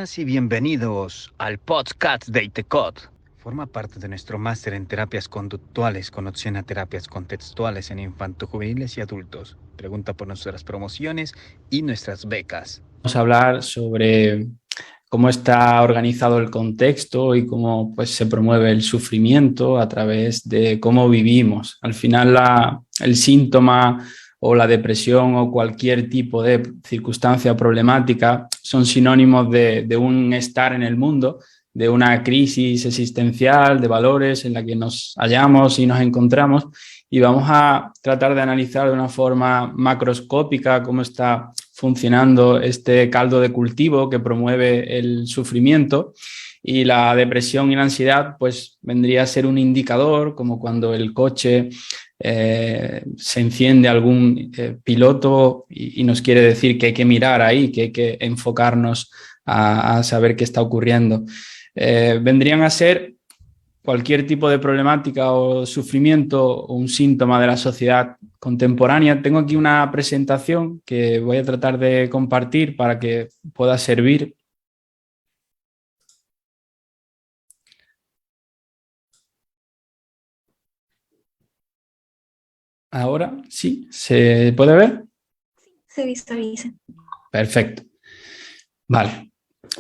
Bienvenidas y bienvenidos al podcast de ITECOD. Forma parte de nuestro máster en terapias conductuales con opción a terapias contextuales en infantojuveniles y adultos. Pregunta por nuestras promociones y nuestras becas. Vamos a hablar sobre cómo está organizado el contexto y cómo se promueve el sufrimiento a través de cómo vivimos. Al final el síntoma o la depresión o cualquier tipo de circunstancia o problemática son sinónimos de un estar en el mundo, de una crisis existencial, de valores en la que nos hallamos y nos encontramos, y vamos a tratar de analizar de una forma macroscópica cómo está funcionando este caldo de cultivo que promueve el sufrimiento. Y la depresión y la ansiedad pues vendría a ser un indicador, como cuando el coche se enciende algún piloto y nos quiere decir que hay que mirar ahí, que hay que enfocarnos a saber qué está ocurriendo. Vendrían a ser cualquier tipo de problemática o sufrimiento o un síntoma de la sociedad contemporánea. Tengo aquí una presentación que voy a tratar de compartir para que pueda servir. Ahora sí, ¿se puede ver? Se visualiza. Perfecto. Vale.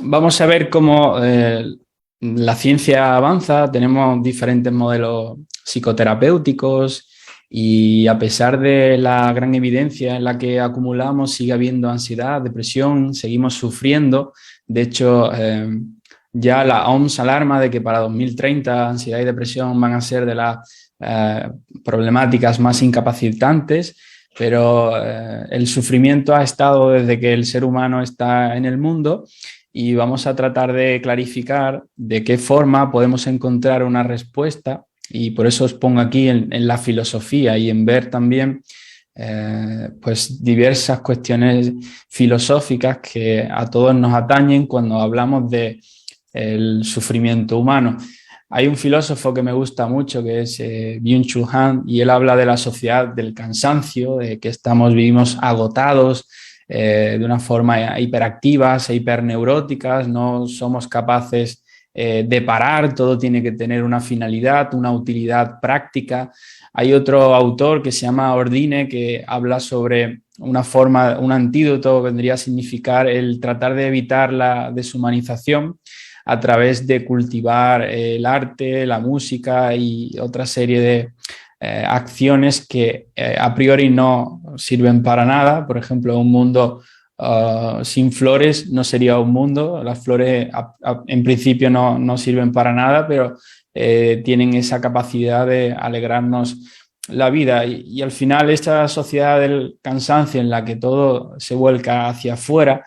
Vamos a ver cómo la ciencia avanza. Tenemos diferentes modelos psicoterapéuticos y a pesar de la gran evidencia en la que acumulamos, sigue habiendo ansiedad, depresión, seguimos sufriendo. De hecho, ya la OMS alarma de que para 2030 ansiedad y depresión van a ser de las problemáticas más incapacitantes, pero el sufrimiento ha estado desde que el ser humano está en el mundo y vamos a tratar de clarificar de qué forma podemos encontrar una respuesta, y por eso os pongo aquí en la filosofía y en ver también pues diversas cuestiones filosóficas que a todos nos atañen cuando hablamos de el sufrimiento humano. Hay un filósofo que me gusta mucho que es Byung-Chul Han, y él habla de la sociedad del cansancio, de que vivimos agotados, de una forma hiperactivas e hiperneuróticas, no somos capaces de parar, todo tiene que tener una finalidad, una utilidad práctica. Hay otro autor que se llama Ordine que habla sobre una forma, un antídoto vendría a significar el tratar de evitar la deshumanización a través de cultivar el arte, la música y otra serie de acciones que a priori no sirven para nada. Por ejemplo, un mundo sin flores no sería un mundo. Las flores en principio no sirven para nada, pero tienen esa capacidad de alegrarnos la vida. Y al final esta sociedad del cansancio en la que todo se vuelca hacia afuera,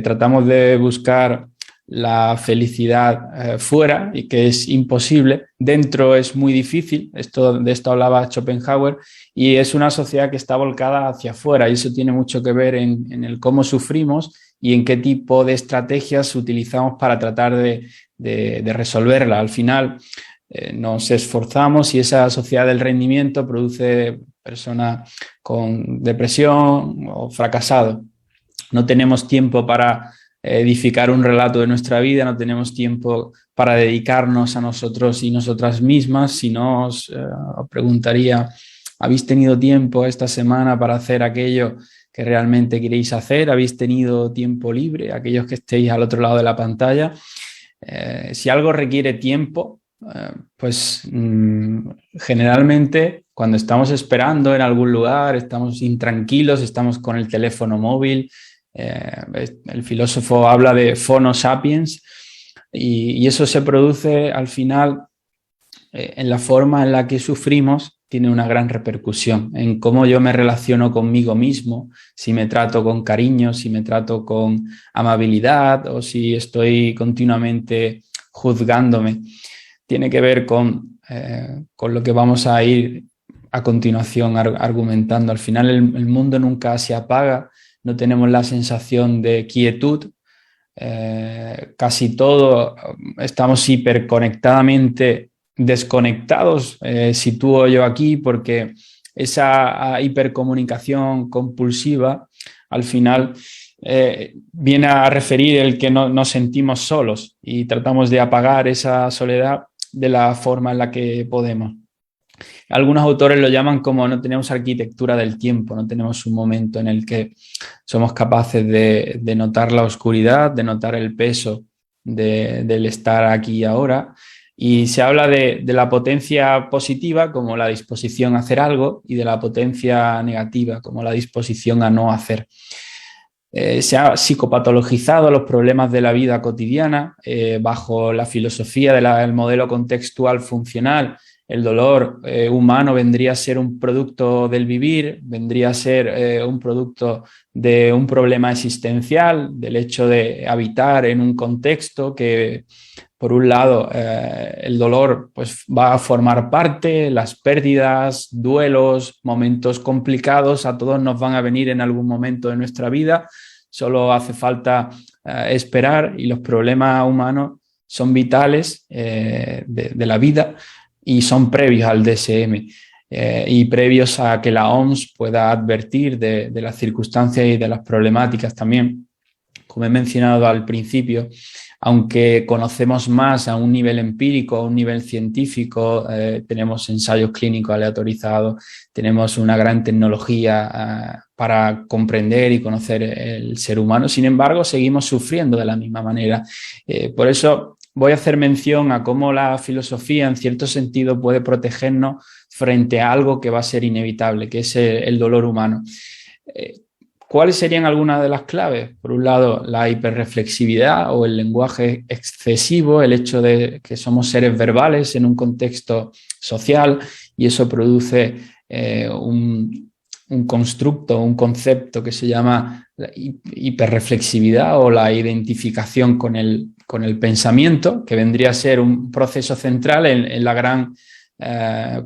tratamos de buscar la felicidad fuera, y que es imposible. Dentro es muy difícil, de esto hablaba Schopenhauer, y es una sociedad que está volcada hacia afuera, y eso tiene mucho que ver en el cómo sufrimos y en qué tipo de estrategias utilizamos para tratar de resolverla. Al final nos esforzamos y esa sociedad del rendimiento produce personas con depresión o fracasado. No tenemos tiempo para edificar un relato de nuestra vida, no tenemos tiempo para dedicarnos a nosotros y nosotras mismas. Si no, os preguntaría, ¿habéis tenido tiempo esta semana para hacer aquello que realmente queréis hacer? ¿Habéis tenido tiempo libre? Aquellos que estéis al otro lado de la pantalla. Si algo requiere tiempo, generalmente cuando estamos esperando en algún lugar, estamos intranquilos, estamos con el teléfono móvil. El filósofo habla de phono sapiens, y eso se produce al final en la forma en la que sufrimos. Tiene una gran repercusión en cómo yo me relaciono conmigo mismo, si me trato con cariño, si me trato con amabilidad o si estoy continuamente juzgándome. Tiene que ver con lo que vamos a ir a continuación argumentando. Al final el mundo nunca se apaga, no tenemos la sensación de quietud, casi todo estamos hiperconectadamente desconectados, sitúo yo aquí, porque esa hipercomunicación compulsiva al final viene a referir el que no nos sentimos solos y tratamos de apagar esa soledad de la forma en la que podemos. Algunos autores lo llaman como no tenemos arquitectura del tiempo, no tenemos un momento en el que somos capaces de notar la oscuridad, de notar el peso del estar aquí y ahora. Y se habla de la potencia positiva como la disposición a hacer algo y de la potencia negativa como la disposición a no hacer. Se ha psicopatologizado los problemas de la vida cotidiana bajo la filosofía del modelo contextual funcional. El dolor humano vendría a ser un producto del vivir, vendría a ser un producto de un problema existencial, del hecho de habitar en un contexto que, por un lado, el dolor pues, va a formar parte, las pérdidas, duelos, momentos complicados, a todos nos van a venir en algún momento de nuestra vida, solo hace falta esperar y los problemas humanos son vitales de la vida y son previos al DSM y previos a que la OMS pueda advertir de las circunstancias y de las problemáticas también. Como he mencionado al principio, aunque conocemos más a un nivel empírico, a un nivel científico, tenemos ensayos clínicos aleatorizados, tenemos una gran tecnología para comprender y conocer el ser humano. Sin embargo, seguimos sufriendo de la misma manera. Por eso voy a hacer mención a cómo la filosofía, en cierto sentido, puede protegernos frente a algo que va a ser inevitable, que es el dolor humano. ¿Cuáles serían algunas de las claves? Por un lado, la hiperreflexividad o el lenguaje excesivo, el hecho de que somos seres verbales en un contexto social y eso produce un constructo, un concepto que se llama la hiperreflexividad o la identificación con el pensamiento, que vendría a ser un proceso central en la gran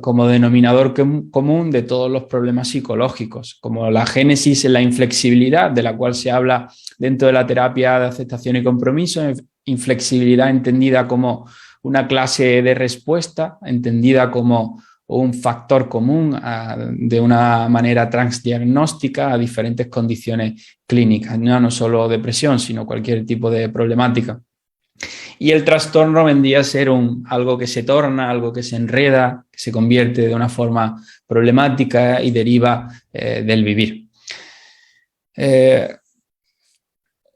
como denominador común de todos los problemas psicológicos, como la génesis en la inflexibilidad, de la cual se habla dentro de la terapia de aceptación y compromiso, inflexibilidad entendida como una clase de respuesta, entendida como un factor común de una manera transdiagnóstica a diferentes condiciones clínicas, no solo depresión, sino cualquier tipo de problemática. Y el trastorno vendría a ser algo que se torna, algo que se enreda, que se convierte de una forma problemática y deriva del vivir.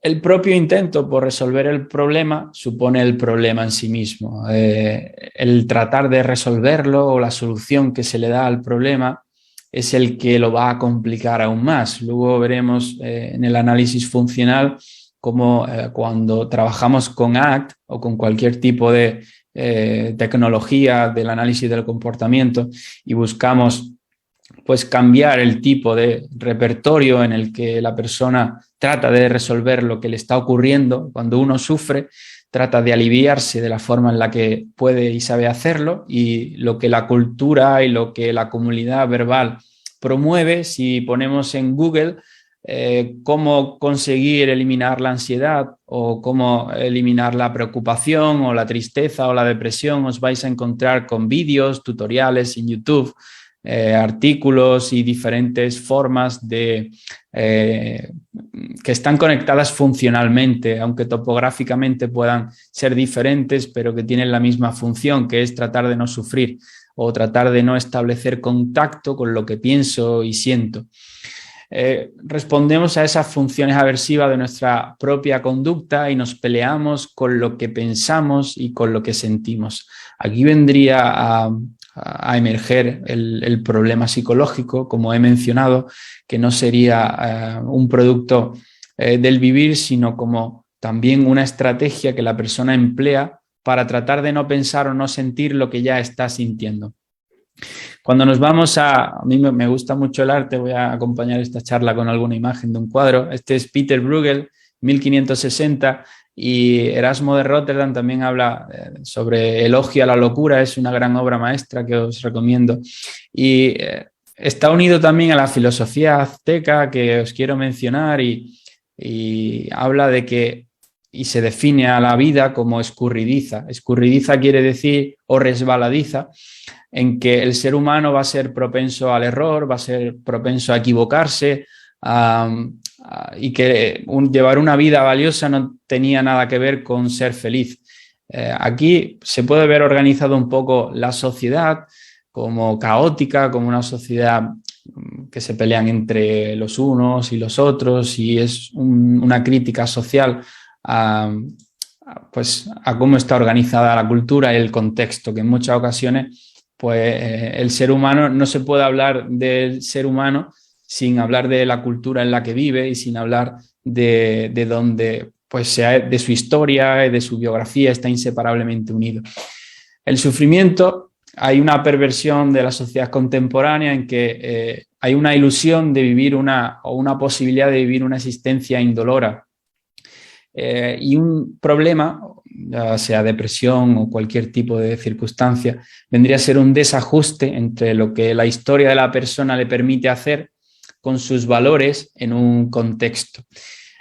El propio intento por resolver el problema supone el problema en sí mismo. El tratar de resolverlo o la solución que se le da al problema es el que lo va a complicar aún más. Luego veremos en el análisis funcional como cuando trabajamos con ACT o con cualquier tipo de tecnología del análisis del comportamiento y buscamos pues cambiar el tipo de repertorio en el que la persona trata de resolver lo que le está ocurriendo. Cuando uno sufre, trata de aliviarse de la forma en la que puede y sabe hacerlo, y lo que la cultura y lo que la comunidad verbal promueve, si ponemos en Google cómo conseguir eliminar la ansiedad o cómo eliminar la preocupación o la tristeza o la depresión, os vais a encontrar con vídeos, tutoriales en YouTube, artículos y diferentes formas que están conectadas funcionalmente, aunque topográficamente puedan ser diferentes, pero que tienen la misma función, que es tratar de no sufrir o tratar de no establecer contacto con lo que pienso y siento. Respondemos a esas funciones aversivas de nuestra propia conducta y nos peleamos con lo que pensamos y con lo que sentimos. Aquí vendría a emerger el problema psicológico, como he mencionado, que no sería un producto del vivir, sino como también una estrategia que la persona emplea para tratar de no pensar o no sentir lo que ya está sintiendo. Cuando nos vamos a mí me gusta mucho el arte, voy a acompañar esta charla con alguna imagen de un cuadro. Este es Peter Bruegel, 1560, y Erasmo de Rotterdam también habla sobre Elogio a la locura, es una gran obra maestra que os recomiendo. Y está unido también a la filosofía azteca que os quiero mencionar y habla de que y se define a la vida como escurridiza. Escurridiza quiere decir o resbaladiza, en que el ser humano va a ser propenso al error, va a ser propenso a equivocarse, a y que llevar una vida valiosa no tenía nada que ver con ser feliz. Aquí se puede ver organizado un poco la sociedad como caótica, como una sociedad que se pelean entre los unos y los otros, y es una crítica social pues, a cómo está organizada la cultura y el contexto, que en muchas ocasiones pues, el ser humano, no se puede hablar del ser humano sin hablar de la cultura en la que vive y sin hablar de donde, pues, de su historia y de su biografía, está inseparablemente unido. El sufrimiento, hay una perversión de la sociedad contemporánea en que hay una ilusión de vivir una posibilidad de vivir una existencia indolora. Y un problema, ya sea depresión o cualquier tipo de circunstancia, vendría a ser un desajuste entre lo que la historia de la persona le permite hacer con sus valores en un contexto.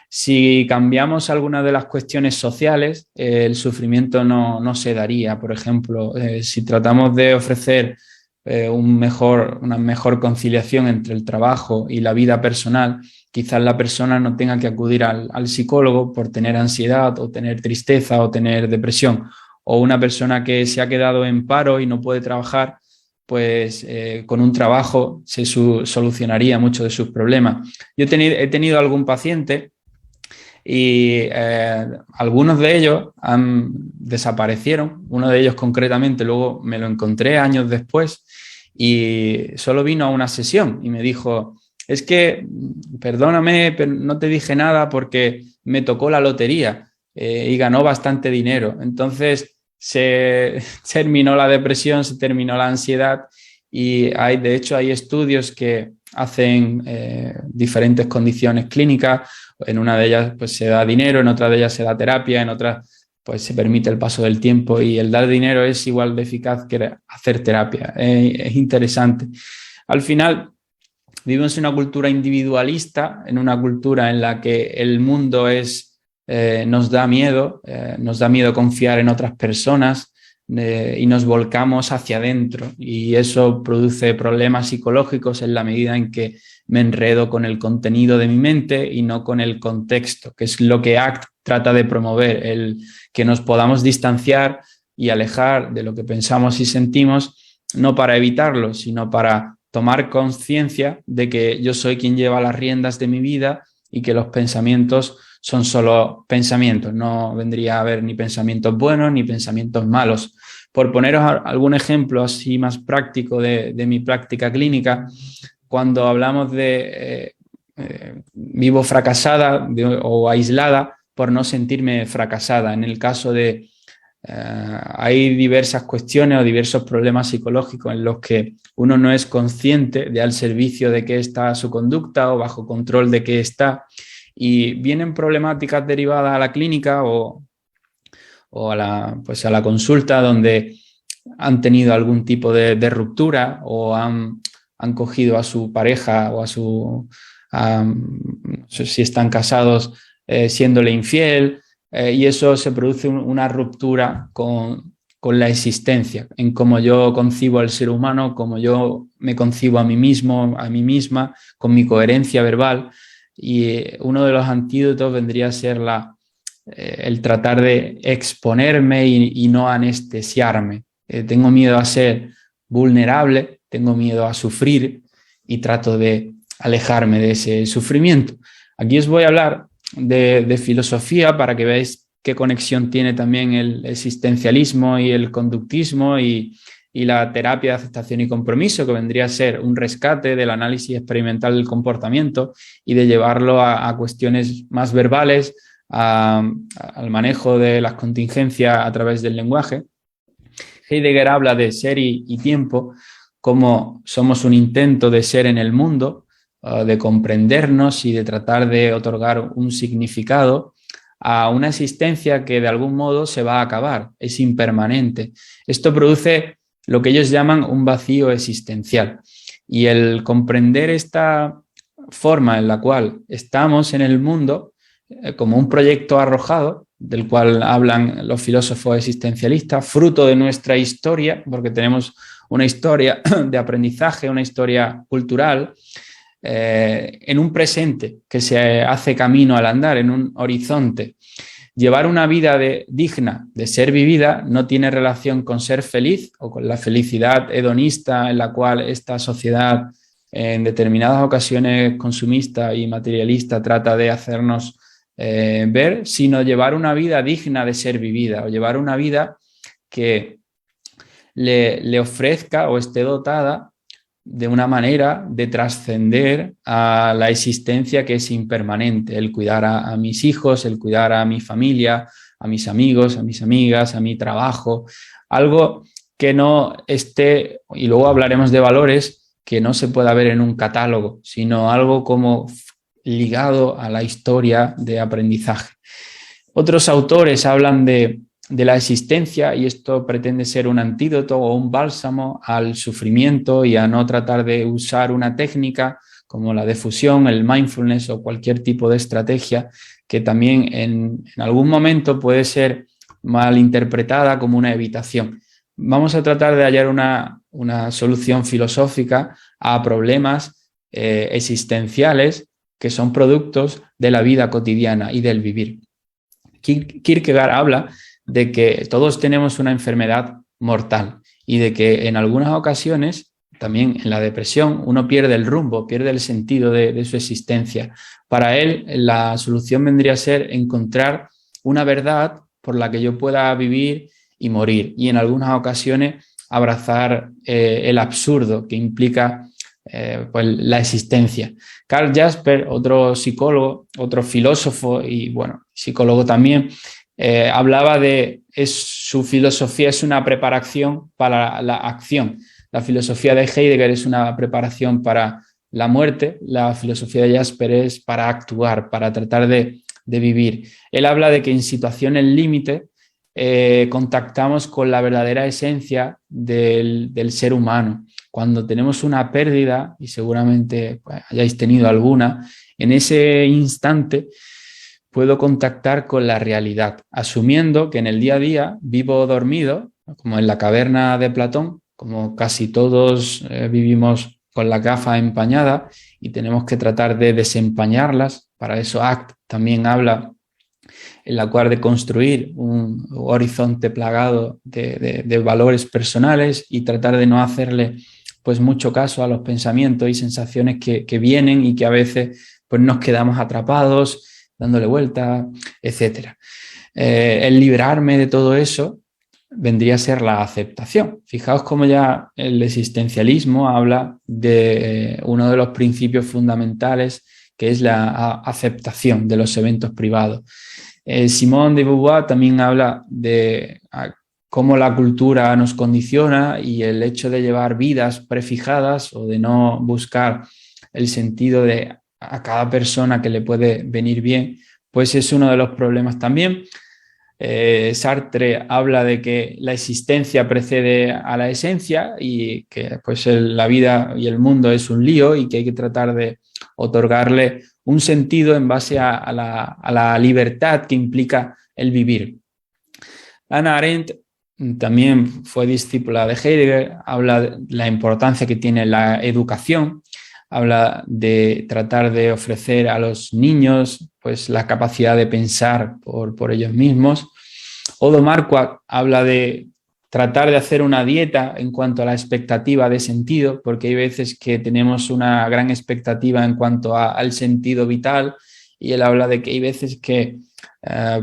Si cambiamos algunas de las cuestiones sociales, el sufrimiento no se daría. Por ejemplo, si tratamos de ofrecer una mejor conciliación entre el trabajo y la vida personal, quizás la persona no tenga que acudir al psicólogo por tener ansiedad o tener tristeza o tener depresión. O una persona que se ha quedado en paro y no puede trabajar, pues con un trabajo se solucionaría muchos de sus problemas. Yo he tenido algún paciente y algunos de ellos desaparecieron. Uno de ellos concretamente luego me lo encontré años después y solo vino a una sesión y me dijo: es que, perdóname, pero no te dije nada porque me tocó la lotería y ganó bastante dinero. Entonces se terminó la depresión, se terminó la ansiedad y de hecho hay estudios que hacen diferentes condiciones clínicas. En una de ellas pues se da dinero, en otra de ellas se da terapia, en otras pues se permite el paso del tiempo, y el dar dinero es igual de eficaz que hacer terapia. Es interesante. Al final vivimos en una cultura individualista, en una cultura en la que el mundo nos da miedo confiar en otras personas y nos volcamos hacia adentro, y eso produce problemas psicológicos en la medida en que me enredo con el contenido de mi mente y no con el contexto, que es lo que ACT trata de promover, el que nos podamos distanciar y alejar de lo que pensamos y sentimos, no para evitarlo, sino para tomar conciencia de que yo soy quien lleva las riendas de mi vida y que los pensamientos son solo pensamientos, no vendría a haber ni pensamientos buenos ni pensamientos malos. Por poneros algún ejemplo así más práctico de mi práctica clínica, cuando hablamos de vivo fracasada o aislada por no sentirme fracasada. En el caso de hay diversas cuestiones o diversos problemas psicológicos en los que uno no es consciente de al servicio de qué está su conducta o bajo control de qué está, y vienen problemáticas derivadas a la clínica o a la consulta donde han tenido algún tipo de ruptura o han cogido a su pareja o no sé si están casados, siéndole infiel, y eso se produce una ruptura con la existencia, en cómo yo concibo al ser humano, cómo yo me concibo a mí mismo, a mí misma, con mi coherencia verbal. Y uno de los antídotos vendría a ser el tratar de exponerme y no anestesiarme. Tengo miedo a ser vulnerable, tengo miedo a sufrir y trato de alejarme de ese sufrimiento. Aquí os voy a hablar de filosofía para que veáis qué conexión tiene también el existencialismo y el conductismo y la terapia de aceptación y compromiso, que vendría a ser un rescate del análisis experimental del comportamiento y de llevarlo a cuestiones más verbales, al manejo de las contingencias a través del lenguaje. Heidegger habla de ser y tiempo como somos un intento de ser en el mundo, de comprendernos y de tratar de otorgar un significado a una existencia que de algún modo se va a acabar, es impermanente. Esto produce lo que ellos llaman un vacío existencial, y el comprender esta forma en la cual estamos en el mundo como un proyecto arrojado, del cual hablan los filósofos existencialistas, fruto de nuestra historia, porque tenemos una historia de aprendizaje, una historia cultural, en un presente que se hace camino al andar, en un horizonte. Llevar una vida digna de ser vivida no tiene relación con ser feliz o con la felicidad hedonista en la cual esta sociedad en determinadas ocasiones consumista y materialista trata de hacernos ver, sino llevar una vida digna de ser vivida o llevar una vida que le ofrezca o esté dotada de una manera de trascender a la existencia que es impermanente, el cuidar a mis hijos, el cuidar a mi familia, a mis amigos, a mis amigas, a mi trabajo, algo que no esté, y luego hablaremos de valores, que no se pueda ver en un catálogo, sino algo como ligado a la historia de aprendizaje. Otros autores hablan de la existencia, y esto pretende ser un antídoto o un bálsamo al sufrimiento y a no tratar de usar una técnica como la difusión, el mindfulness o cualquier tipo de estrategia que también en algún momento puede ser mal interpretada como una evitación. Vamos a tratar de hallar una solución filosófica a problemas existenciales que son productos de la vida cotidiana y del vivir. Kierkegaard habla de que todos tenemos una enfermedad mortal y de que en algunas ocasiones, también en la depresión, uno pierde el rumbo, pierde el sentido de su existencia. Para él, la solución vendría a ser encontrar una verdad por la que yo pueda vivir y morir, y en algunas ocasiones abrazar el absurdo que implica pues, la existencia. Karl Jasper, otro psicólogo, otro filósofo y bueno, psicólogo también, hablaba de su filosofía es una preparación para la acción. La filosofía de Heidegger es una preparación para la muerte, la filosofía de Jasper es para actuar, para tratar de vivir. Él habla de que en situaciones límite contactamos con la verdadera esencia del ser humano. Cuando tenemos una pérdida, y seguramente pues, hayáis tenido alguna, en ese instante puedo contactar con la realidad, asumiendo que en el día a día vivo dormido, como en la caverna de Platón, como casi todos vivimos con la gafa empañada y tenemos que tratar de desempañarlas. Para eso ACT también habla en la cual de construir un horizonte plagado de valores personales y tratar de no hacerle pues mucho caso a los pensamientos y sensaciones que vienen y que a veces pues nos quedamos atrapados, dándole vuelta, etc. El liberarme de todo eso vendría a ser la aceptación. Fijaos cómo ya el existencialismo habla de uno de los principios fundamentales que es la aceptación de los eventos privados. Simone de Beauvoir también habla de cómo la cultura nos condiciona y el hecho de llevar vidas prefijadas o de no buscar el sentido de a cada persona que le puede venir bien, pues es uno de los problemas también. Sartre habla de que la existencia precede a la esencia y que pues la vida y el mundo es un lío y que hay que tratar de otorgarle un sentido en base a la libertad que implica el vivir. Hannah Arendt también fue discípula de Heidegger, habla de la importancia que tiene la educación, habla de tratar de ofrecer a los niños pues, la capacidad de pensar por ellos mismos. Odo Marquardt habla de tratar de hacer una dieta en cuanto a la expectativa de sentido, porque hay veces que tenemos una gran expectativa en cuanto al sentido vital, y él habla de que hay veces que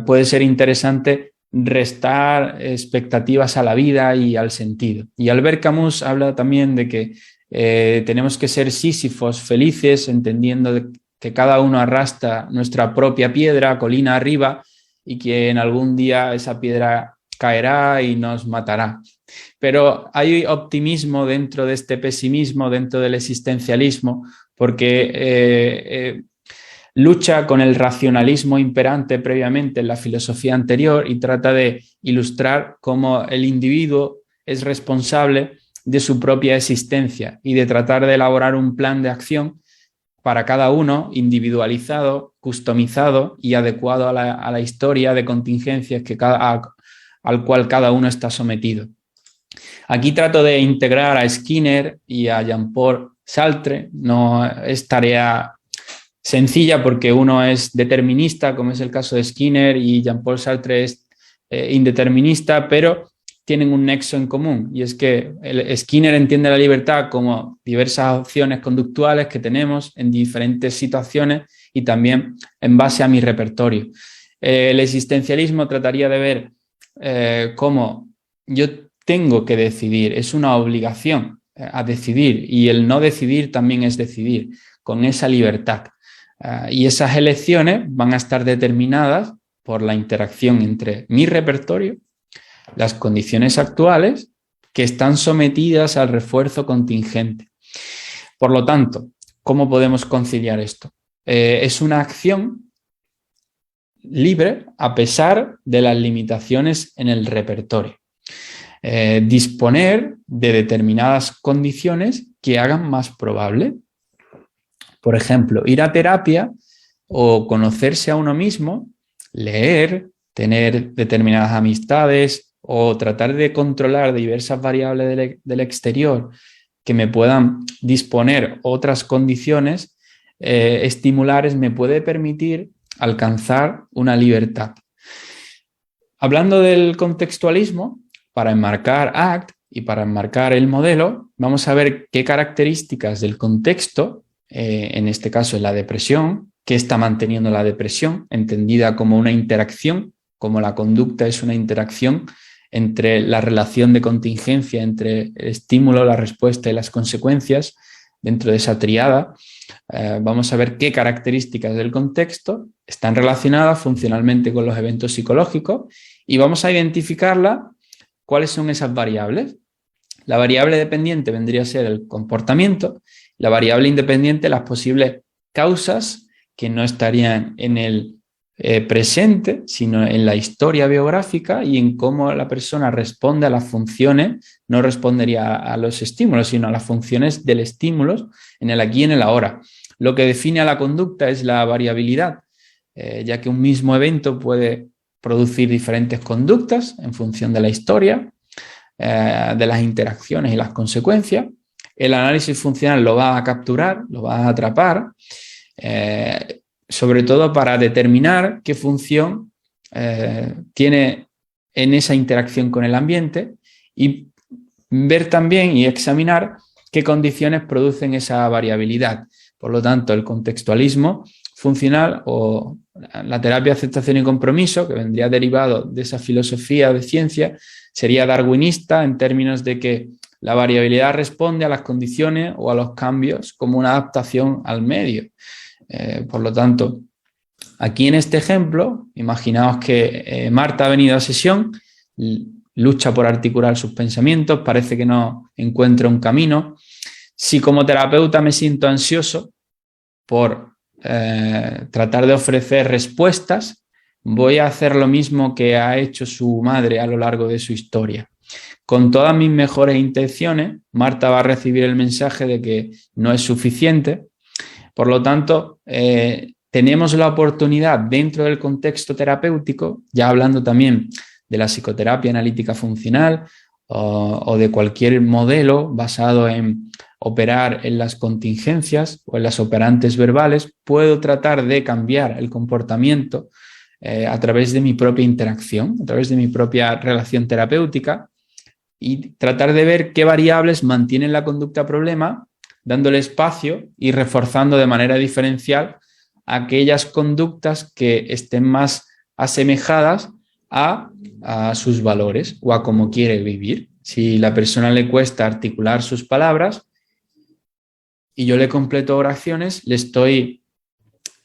puede ser interesante restar expectativas a la vida y al sentido. Y Albert Camus habla también de que tenemos que ser sísifos felices, entendiendo que cada uno arrastra nuestra propia piedra colina arriba y que en algún día esa piedra caerá y nos matará. Pero hay optimismo dentro de este pesimismo, dentro del existencialismo, porque lucha con el racionalismo imperante previamente en la filosofía anterior y trata de ilustrar cómo el individuo es responsable de su propia existencia y de tratar de elaborar un plan de acción para cada uno, individualizado, customizado y adecuado a la historia de contingencias al cual cada uno está sometido. Aquí trato de integrar a Skinner y a Jean-Paul Sartre. No es tarea sencilla porque uno es determinista, como es el caso de Skinner, y Jean-Paul Sartre es indeterminista, pero tienen un nexo en común, y es que Skinner entiende la libertad como diversas opciones conductuales que tenemos en diferentes situaciones y también en base a mi repertorio. El existencialismo trataría de ver cómo yo tengo que decidir, es una obligación a decidir, y el no decidir también es decidir con esa libertad. Y esas elecciones van a estar determinadas por la interacción entre mi repertorio, las condiciones actuales que están sometidas al refuerzo contingente. Por lo tanto, ¿cómo podemos conciliar esto? Es una acción libre a pesar de las limitaciones en el repertorio. Disponer de determinadas condiciones que hagan más probable. Por ejemplo, ir a terapia o conocerse a uno mismo, leer, tener determinadas amistades o tratar de controlar diversas variables del exterior que me puedan disponer otras condiciones estimulares me puede permitir alcanzar una libertad. Hablando del contextualismo, para enmarcar ACT y para enmarcar el modelo, vamos a ver qué características del contexto, en este caso en la depresión, que está manteniendo la depresión, entendida como una interacción, como la conducta es una interacción entre la relación de contingencia entre el estímulo, la respuesta y las consecuencias dentro de esa triada. Vamos a ver qué características del contexto están relacionadas funcionalmente con los eventos psicológicos y vamos a identificarla. ¿Cuáles son esas variables? La variable dependiente vendría a ser el comportamiento, la variable independiente las posibles causas que no estarían en el presente, sino en la historia biográfica y en cómo la persona responde a las funciones, no respondería a los estímulos, sino a las funciones del estímulo en el aquí y en el ahora. Lo que define a la conducta es la variabilidad, ya que un mismo evento puede producir diferentes conductas en función de la historia, de las interacciones y las consecuencias. El análisis funcional lo va a capturar, lo va a atrapar, sobre todo para determinar qué función tiene en esa interacción con el ambiente y ver también y examinar qué condiciones producen esa variabilidad. Por lo tanto, el contextualismo funcional o la terapia de aceptación y compromiso, que vendría derivado de esa filosofía de ciencia, sería darwinista en términos de que la variabilidad responde a las condiciones o a los cambios como una adaptación al medio. Por lo tanto, aquí en este ejemplo, imaginaos que Marta ha venido a sesión, lucha por articular sus pensamientos, parece que no encuentra un camino. Si como terapeuta me siento ansioso por tratar de ofrecer respuestas, voy a hacer lo mismo que ha hecho su madre a lo largo de su historia. Con todas mis mejores intenciones, Marta va a recibir el mensaje de que no es suficiente. Por lo tanto, tenemos la oportunidad dentro del contexto terapéutico, ya hablando también de la psicoterapia analítica funcional o de cualquier modelo basado en operar en las contingencias o en las operantes verbales, puedo tratar de cambiar el comportamiento a través de mi propia interacción, a través de mi propia relación terapéutica y tratar de ver qué variables mantienen la conducta problema, dándole espacio y reforzando de manera diferencial aquellas conductas que estén más asemejadas a sus valores o a cómo quiere vivir. Si la persona le cuesta articular sus palabras y yo le completo oraciones, le estoy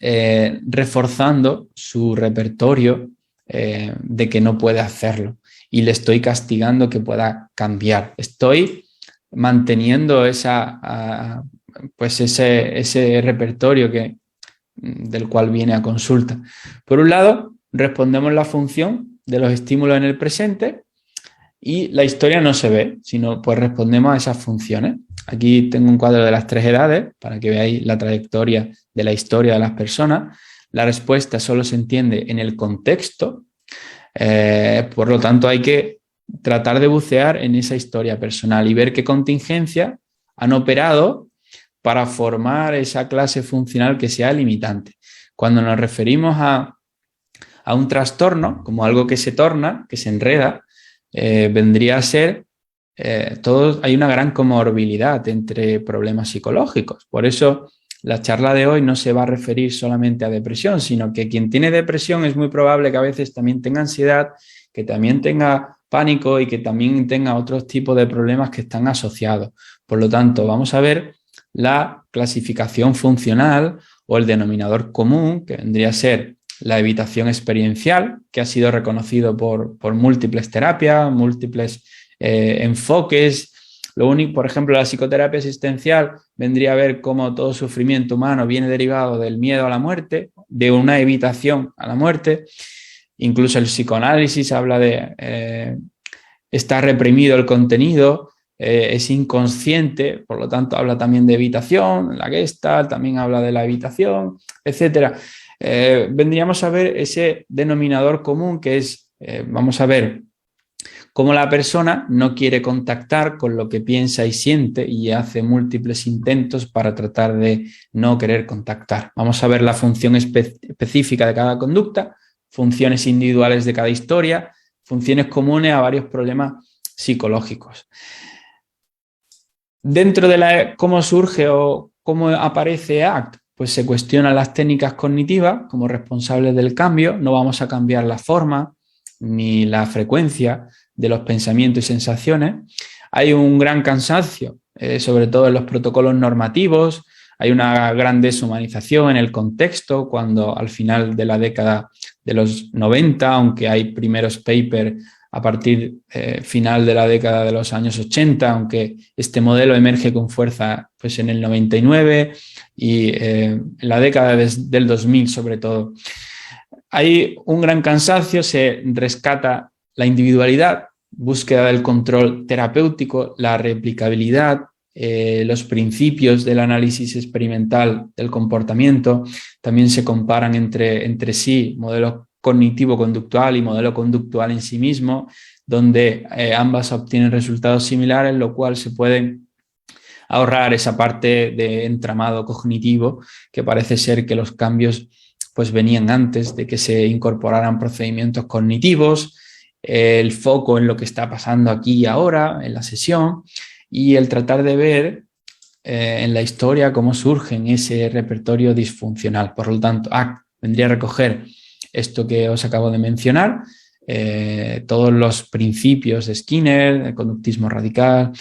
reforzando su repertorio de que no puede hacerlo y le estoy castigando que pueda cambiar. Estoy manteniendo ese repertorio del cual viene a consulta. Por un lado, respondemos la función de los estímulos en el presente y la historia no se ve, sino pues respondemos a esas funciones. Aquí tengo un cuadro de las 3 edades para que veáis la trayectoria de la historia de las personas. La respuesta solo se entiende en el contexto, por lo tanto hay que tratar de bucear en esa historia personal y ver qué contingencias han operado para formar esa clase funcional que sea limitante. Cuando nos referimos a un trastorno, como algo que se torna, que se enreda, vendría a ser, hay una gran comorbilidad entre problemas psicológicos. Por eso la charla de hoy no se va a referir solamente a depresión, sino que quien tiene depresión es muy probable que a veces también tenga ansiedad, que también tenga pánico y que también tenga otros tipos de problemas que están asociados. Por lo tanto, vamos a ver la clasificación funcional o el denominador común, que vendría a ser la evitación experiencial, que ha sido reconocido por múltiples terapias, múltiples enfoques. Lo único, por ejemplo, la psicoterapia existencial vendría a ver cómo todo sufrimiento humano viene derivado del miedo a la muerte, de una evitación a la muerte. Incluso el psicoanálisis habla de está reprimido el contenido, es inconsciente, por lo tanto habla también de evitación, la Gestalt también habla de la evitación, etcétera. Vendríamos a ver ese denominador común que es, vamos a ver cómo la persona no quiere contactar con lo que piensa y siente y hace múltiples intentos para tratar de no querer contactar. Vamos a ver la función específica de cada conducta, funciones individuales de cada historia, funciones comunes a varios problemas psicológicos. Dentro de cómo surge o cómo aparece ACT, pues se cuestionan las técnicas cognitivas como responsables del cambio. No vamos a cambiar la forma ni la frecuencia de los pensamientos y sensaciones. Hay un gran cansancio, sobre todo en los protocolos normativos. Hay una gran deshumanización en el contexto cuando al final de la década de los 90, aunque hay primeros papers a partir final de la década de los años 80, aunque este modelo emerge con fuerza pues, en el 99 y en la década del 2000 sobre todo. Hay un gran cansancio, se rescata la individualidad, búsqueda del control terapéutico, la replicabilidad, los principios del análisis experimental del comportamiento. También se comparan entre sí modelos cognitivo-conductual y modelo conductual en sí mismo, donde ambas obtienen resultados similares, lo cual se puede ahorrar esa parte de entramado cognitivo que parece ser que los cambios pues venían antes de que se incorporaran procedimientos cognitivos, el foco en lo que está pasando aquí y ahora en la sesión y el tratar de ver en la historia cómo surge en ese repertorio disfuncional. Por lo tanto, ACT vendría a recoger esto que os acabo de mencionar, todos los principios de Skinner, el conductismo radical,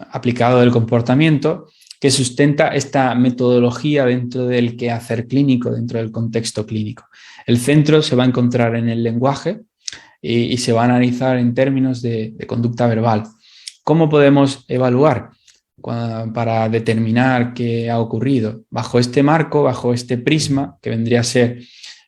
aplicado del comportamiento, que sustenta esta metodología dentro del quehacer clínico, dentro del contexto clínico. El centro se va a encontrar en el lenguaje y se va a analizar en términos de conducta verbal. ¿Cómo podemos evaluar para determinar qué ha ocurrido? Bajo este marco, bajo este prisma, que vendría a ser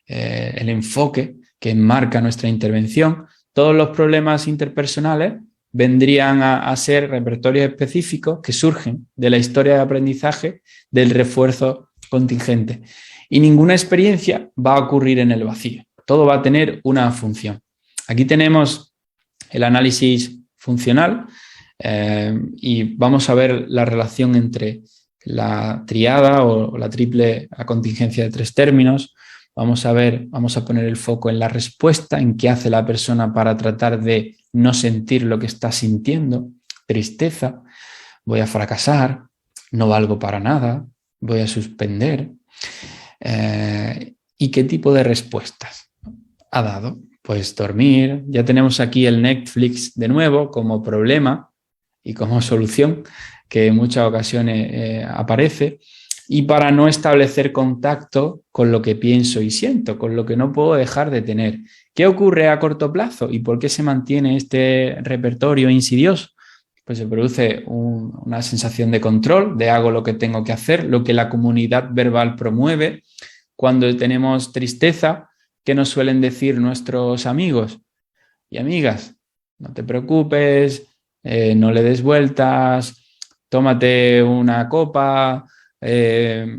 el enfoque que enmarca nuestra intervención, todos los problemas interpersonales vendrían a ser repertorios específicos que surgen de la historia de aprendizaje del refuerzo contingente. Y ninguna experiencia va a ocurrir en el vacío. Todo va a tener una función. Aquí tenemos el análisis funcional y vamos a ver la relación entre la triada o la triple contingencia de tres términos. Vamos a poner el foco en la respuesta, en qué hace la persona para tratar de no sentir lo que está sintiendo, tristeza, voy a fracasar, no valgo para nada, voy a suspender. ¿Y qué tipo de respuestas ha dado? Pues dormir. Ya tenemos aquí el Netflix de nuevo como problema y como solución que en muchas ocasiones aparece. Y para no establecer contacto con lo que pienso y siento, con lo que no puedo dejar de tener. ¿Qué ocurre a corto plazo y por qué se mantiene este repertorio insidioso? Pues se produce una sensación de control, de hago lo que tengo que hacer, lo que la comunidad verbal promueve. Cuando tenemos tristeza, ¿qué nos suelen decir nuestros amigos y amigas? No te preocupes, no le des vueltas, tómate una copa,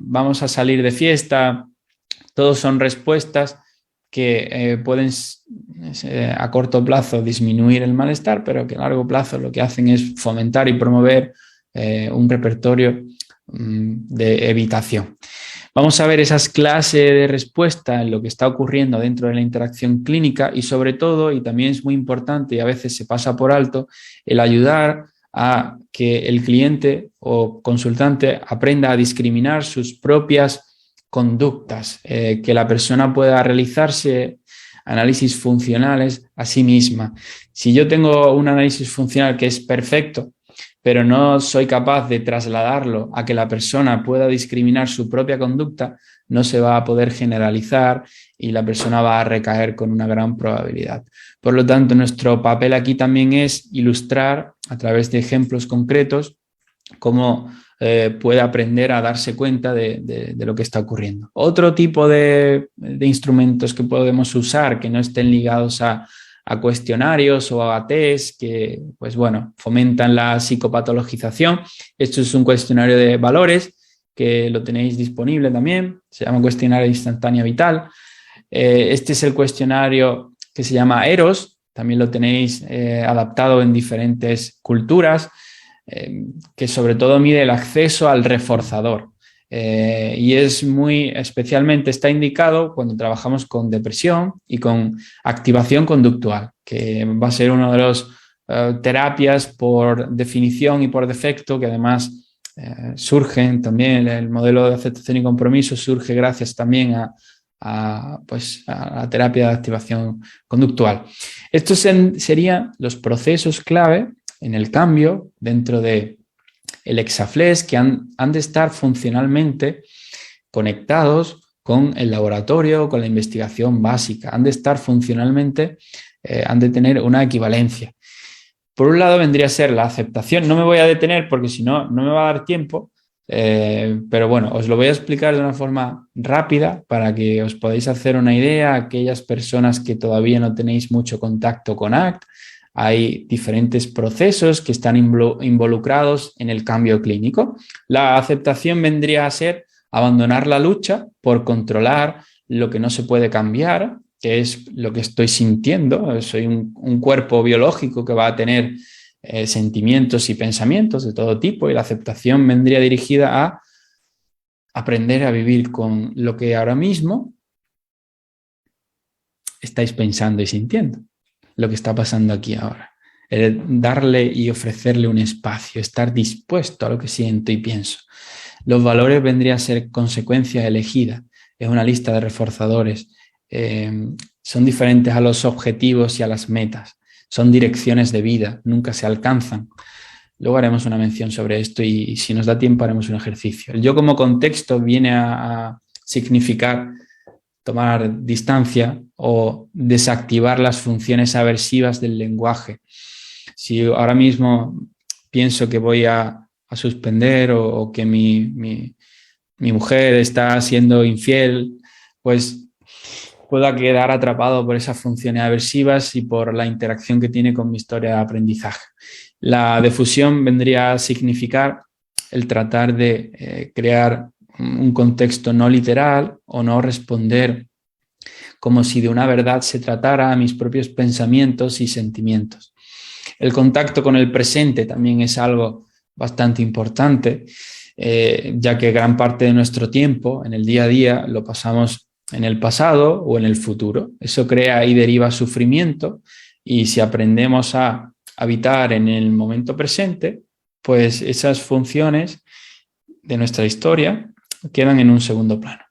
vamos a salir de fiesta. Todos son respuestas que pueden a corto plazo disminuir el malestar, pero que a largo plazo lo que hacen es fomentar y promover un repertorio de evitación. Vamos a ver esas clases de respuesta en lo que está ocurriendo dentro de la interacción clínica y sobre todo, y también es muy importante y a veces se pasa por alto, el ayudar a que el cliente o consultante aprenda a discriminar sus propias conductas, que la persona pueda realizarse análisis funcionales a sí misma. Si yo tengo un análisis funcional que es perfecto, pero no soy capaz de trasladarlo a que la persona pueda discriminar su propia conducta, no se va a poder generalizar y la persona va a recaer con una gran probabilidad. Por lo tanto, nuestro papel aquí también es ilustrar a través de ejemplos concretos cómo puede aprender a darse cuenta de lo que está ocurriendo. Otro tipo de instrumentos que podemos usar que no estén ligados a cuestionarios o a test que, pues bueno, fomentan la psicopatologización. Esto es un cuestionario de valores que lo tenéis disponible también, se llama cuestionario instantánea vital. Este es el cuestionario que se llama EROS, también lo tenéis adaptado en diferentes culturas, que sobre todo mide el acceso al reforzador. Y es muy especialmente está indicado cuando trabajamos con depresión y con activación conductual, que va a ser una de las terapias por definición y por defecto, que además surgen también, el modelo de aceptación y compromiso surge gracias también a la terapia de activación conductual. Estos serían los procesos clave en el cambio dentro de el Exaflex, que han de estar funcionalmente conectados con el laboratorio, con la investigación básica, han de estar funcionalmente, han de tener una equivalencia. Por un lado vendría a ser la aceptación, no me voy a detener porque si no, no me va a dar tiempo, pero bueno, os lo voy a explicar de una forma rápida para que os podáis hacer una idea, aquellas personas que todavía no tenéis mucho contacto con ACT. Hay diferentes procesos que están involucrados en el cambio clínico. La aceptación vendría a ser abandonar la lucha por controlar lo que no se puede cambiar, que es lo que estoy sintiendo. Soy un cuerpo biológico que va a tener sentimientos y pensamientos de todo tipo, y la aceptación vendría dirigida a aprender a vivir con lo que ahora mismo estáis pensando y sintiendo. Lo que está pasando aquí ahora. Darle y ofrecerle un espacio, estar dispuesto a lo que siento y pienso. Los valores vendrían a ser consecuencia elegida. Es una lista de reforzadores. Son diferentes a los objetivos y a las metas. Son direcciones de vida, nunca se alcanzan. Luego haremos una mención sobre esto y si nos da tiempo haremos un ejercicio. El yo como contexto viene a significar tomar distancia o desactivar las funciones aversivas del lenguaje. Si ahora mismo pienso que voy a suspender o que mi mujer está siendo infiel, pues puedo quedar atrapado por esas funciones aversivas y por la interacción que tiene con mi historia de aprendizaje. La defusión vendría a significar el tratar de crear un contexto no literal o no responder como si de una verdad se tratara a mis propios pensamientos y sentimientos. El contacto con el presente también es algo bastante importante, ya que gran parte de nuestro tiempo en el día a día lo pasamos en el pasado o en el futuro. Eso crea y deriva sufrimiento, y si aprendemos a habitar en el momento presente, pues esas funciones de nuestra historia quedan en un segundo plano.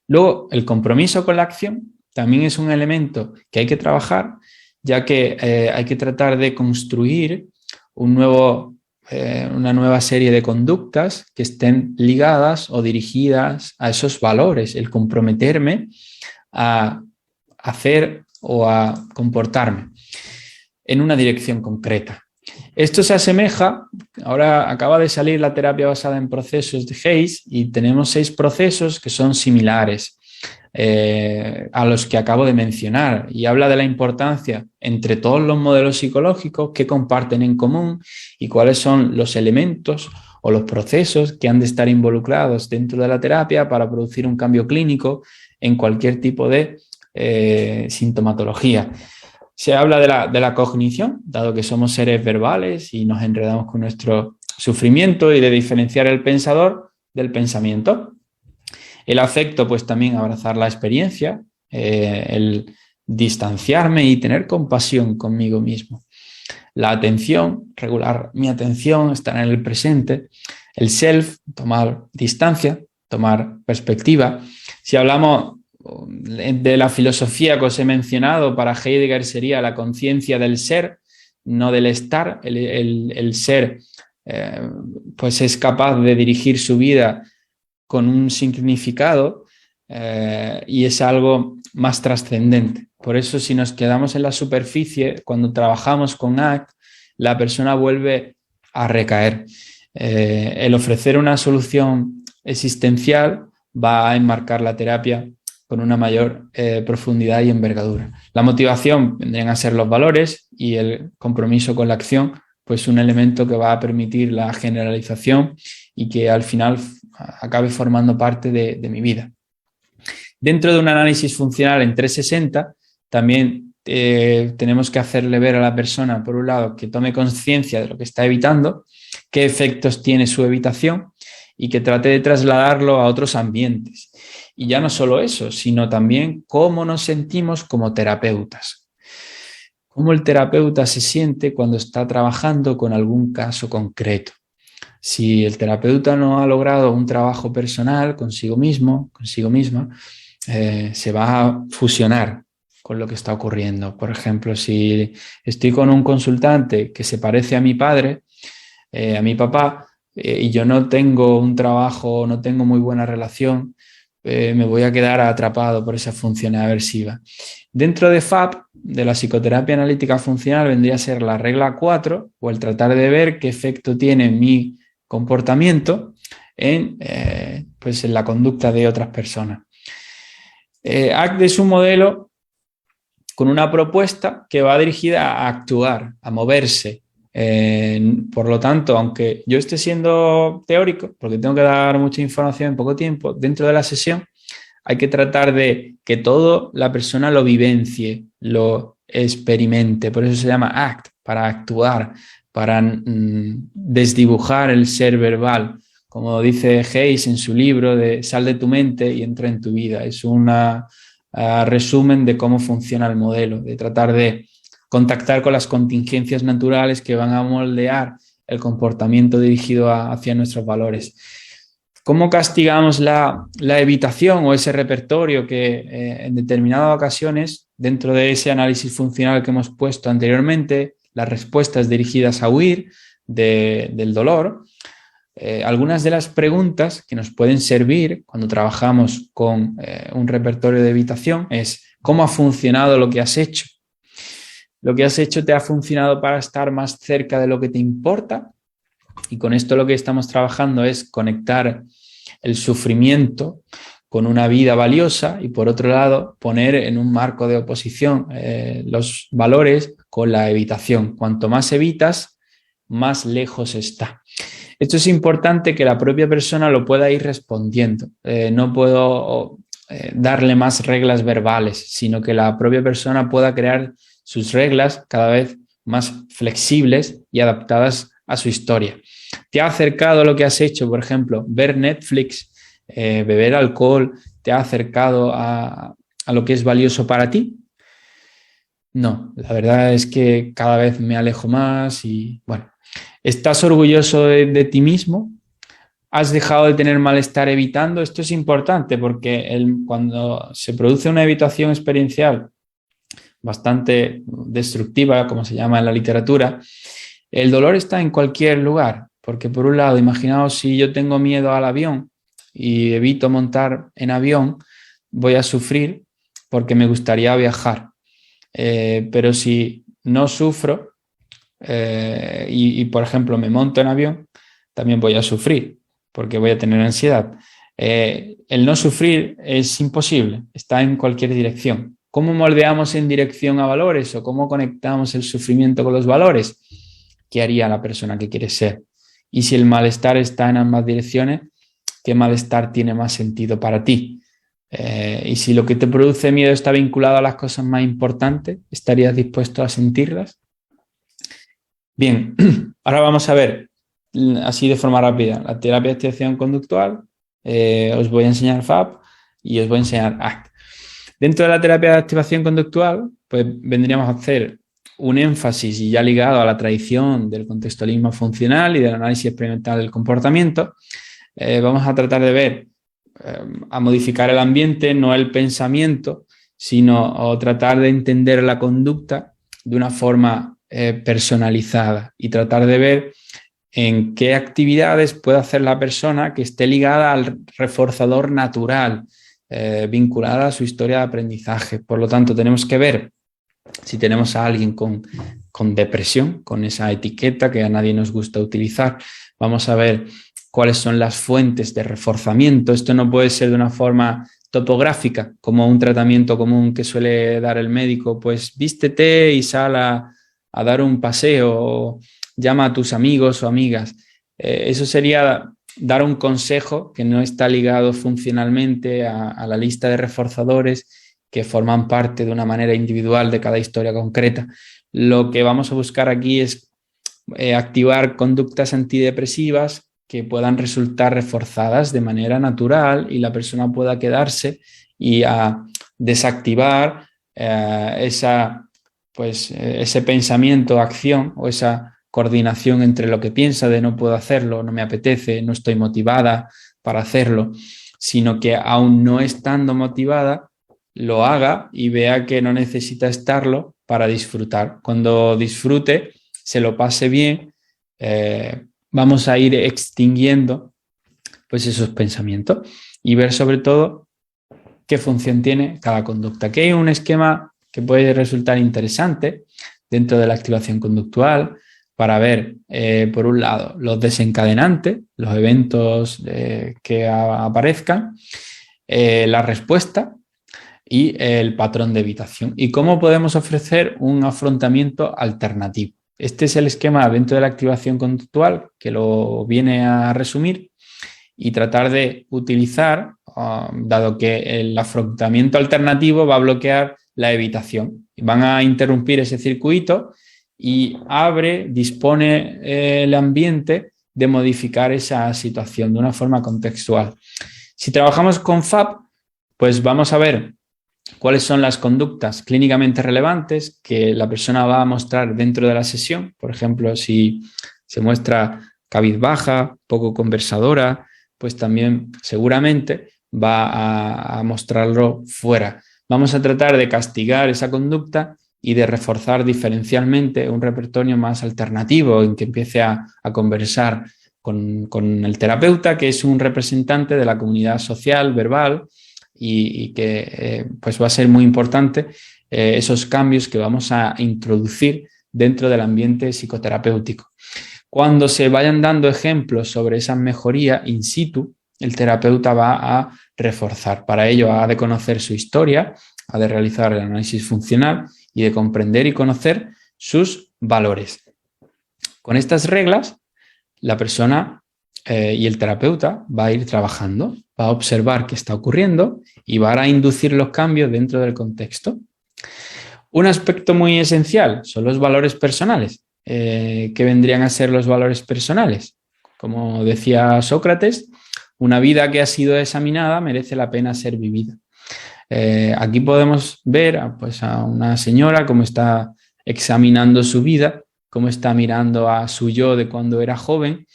Luego, el compromiso con la acción también es un elemento que hay que trabajar, ya que hay que tratar de construir una nueva serie de conductas que estén ligadas o dirigidas a esos valores, el comprometerme a hacer o a comportarme en una dirección concreta. Esto se asemeja, ahora acaba de salir la terapia basada en procesos de Hayes y tenemos 6 procesos que son similares a los que acabo de mencionar, y habla de la importancia entre todos los modelos psicológicos que comparten en común y cuáles son los elementos o los procesos que han de estar involucrados dentro de la terapia para producir un cambio clínico en cualquier tipo de sintomatología. Se habla de la cognición, dado que somos seres verbales y nos enredamos con nuestro sufrimiento y de diferenciar el pensador del pensamiento. El afecto, pues también abrazar la experiencia, el distanciarme y tener compasión conmigo mismo. La atención, regular mi atención, estar en el presente. El self, tomar distancia, tomar perspectiva. Si hablamos de la filosofía que os he mencionado, para Heidegger sería la conciencia del ser, no del estar. El ser pues es capaz de dirigir su vida con un significado y es algo más trascendente. Por eso, si nos quedamos en la superficie, cuando trabajamos con ACT, la persona vuelve a recaer. El ofrecer una solución existencial va a enmarcar la terapia con una mayor profundidad y envergadura. La motivación vendrían a ser los valores y el compromiso con la acción, pues un elemento que va a permitir la generalización y que al final acabe formando parte de mi vida. Dentro de un análisis funcional en 360, también tenemos que hacerle ver a la persona, por un lado, que tome conciencia de lo que está evitando, qué efectos tiene su evitación y que trate de trasladarlo a otros ambientes. Y ya no solo eso, sino también cómo nos sentimos como terapeutas. Cómo el terapeuta se siente cuando está trabajando con algún caso concreto. Si el terapeuta no ha logrado un trabajo personal consigo mismo, consigo misma, se va a fusionar con lo que está ocurriendo. Por ejemplo, si estoy con un consultante que se parece a mi padre, a mi papá, y yo no tengo un trabajo, no tengo muy buena relación, me voy a quedar atrapado por esa función aversiva. Dentro de FAP, de la psicoterapia analítica funcional, vendría a ser la regla 4, o el tratar de ver qué efecto tiene mi comportamiento en la conducta de otras personas. ACT es un modelo con una propuesta que va dirigida a actuar, a moverse. Por lo tanto, aunque yo esté siendo teórico, porque tengo que dar mucha información en poco tiempo, dentro de la sesión hay que tratar de que todo la persona lo vivencie, lo experimente. Por eso se llama ACT, para actuar, para desdibujar el ser verbal. Como dice Hayes en su libro de Sal de tu mente y entra en tu vida. Es un resumen de cómo funciona el modelo, de tratar de contactar con las contingencias naturales que van a moldear el comportamiento dirigido hacia nuestros valores. ¿Cómo castigamos la evitación o ese repertorio que en determinadas ocasiones, dentro de ese análisis funcional que hemos puesto anteriormente, las respuestas dirigidas a huir del dolor? Algunas de las preguntas que nos pueden servir cuando trabajamos con un repertorio de evitación es: ¿cómo ha funcionado lo que has hecho? ¿Lo que has hecho te ha funcionado para estar más cerca de lo que te importa? Y con esto lo que estamos trabajando es conectar el sufrimiento con una vida valiosa y, por otro lado, poner en un marco de oposición los valores con la evitación. Cuanto más evitas, más lejos está. Esto es importante que la propia persona lo pueda ir respondiendo. No puedo darle más reglas verbales, sino que la propia persona pueda crear sus reglas cada vez más flexibles y adaptadas a su historia. ¿Te ha acercado lo que has hecho, por ejemplo, ver Netflix, beber alcohol, te ha acercado a lo que es valioso para ti? No, la verdad es que cada vez me alejo más y bueno. ¿Estás orgulloso de ti mismo? ¿Has dejado de tener malestar evitando? Esto es importante porque cuando se produce una evitación experiencial bastante destructiva, como se llama en la literatura, el dolor está en cualquier lugar. Porque por un lado, imaginaos si yo tengo miedo al avión y evito montar en avión, voy a sufrir porque me gustaría viajar. Pero si no sufro, por ejemplo, me monto en avión, también voy a sufrir porque voy a tener ansiedad. El no sufrir es imposible, está en cualquier dirección. ¿Cómo moldeamos en dirección a valores o cómo conectamos el sufrimiento con los valores? ¿Qué haría la persona que quiere ser? Y si el malestar está en ambas direcciones, ¿qué malestar tiene más sentido para ti? Y si lo que te produce miedo está vinculado a las cosas más importantes, ¿estarías dispuesto a sentirlas? Bien, ahora vamos a ver así de forma rápida, la terapia de activación conductual, os voy a enseñar FAP y os voy a enseñar ACT. Dentro de la terapia de activación conductual, pues vendríamos a hacer un énfasis y ya ligado a la tradición del contextualismo funcional y del análisis experimental del comportamiento. Vamos a tratar de ver, a modificar el ambiente, no el pensamiento, sino tratar de entender la conducta de una forma personalizada y tratar de ver en qué actividades puede hacer la persona que esté ligada al reforzador natural, vinculada a su historia de aprendizaje. Por lo tanto, tenemos que ver si tenemos a alguien con depresión, con esa etiqueta que a nadie nos gusta utilizar. Vamos a ver cuáles son las fuentes de reforzamiento. Esto no puede ser de una forma topográfica, como un tratamiento común que suele dar el médico, pues vístete y sal a dar un paseo, o llama a tus amigos o amigas. Eso sería dar un consejo que no está ligado funcionalmente a la lista de reforzadores que forman parte de una manera individual de cada historia concreta. Lo que vamos a buscar aquí es activar conductas antidepresivas que puedan resultar reforzadas de manera natural y la persona pueda quedarse y desactivar ese pensamiento, acción o esa coordinación entre lo que piensa de no puedo hacerlo, no me apetece, no estoy motivada para hacerlo, sino que aún no estando motivada, lo haga y vea que no necesita estarlo para disfrutar. Cuando disfrute, se lo pase bien, vamos a ir extinguiendo pues esos pensamientos y ver sobre todo qué función tiene cada conducta. Aquí hay un esquema que puede resultar interesante dentro de la activación conductual para ver, por un lado, los desencadenantes, los eventos que aparezcan, la respuesta y el patrón de evitación y cómo podemos ofrecer un afrontamiento alternativo. Este es el esquema dentro de la activación conductual que lo viene a resumir y tratar de utilizar, dado que el afrontamiento alternativo va a bloquear la evitación. Van a interrumpir ese circuito y dispone el ambiente de modificar esa situación de una forma contextual. Si trabajamos con FAP, pues vamos a ver cuáles son las conductas clínicamente relevantes que la persona va a mostrar dentro de la sesión. Por ejemplo, si se muestra cabizbaja, poco conversadora, pues también seguramente va a mostrarlo fuera. Vamos a tratar de castigar esa conducta y de reforzar diferencialmente un repertorio más alternativo en que empiece a conversar con el terapeuta, que es un representante de la comunidad social, verbal, y que pues va a ser muy importante esos cambios que vamos a introducir dentro del ambiente psicoterapéutico. Cuando se vayan dando ejemplos sobre esa mejoría in situ, el terapeuta va a reforzar. Para ello ha de conocer su historia, ha de realizar el análisis funcional y de comprender y conocer sus valores. Con estas reglas, la persona y el terapeuta va a ir trabajando, va a observar qué está ocurriendo y va a inducir los cambios dentro del contexto. Un aspecto muy esencial son los valores personales. ¿Qué vendrían a ser los valores personales? Como decía Sócrates, una vida que ha sido examinada merece la pena ser vivida. Aquí podemos ver pues, a una señora cómo está examinando su vida, cómo está mirando a su yo de cuando era joven,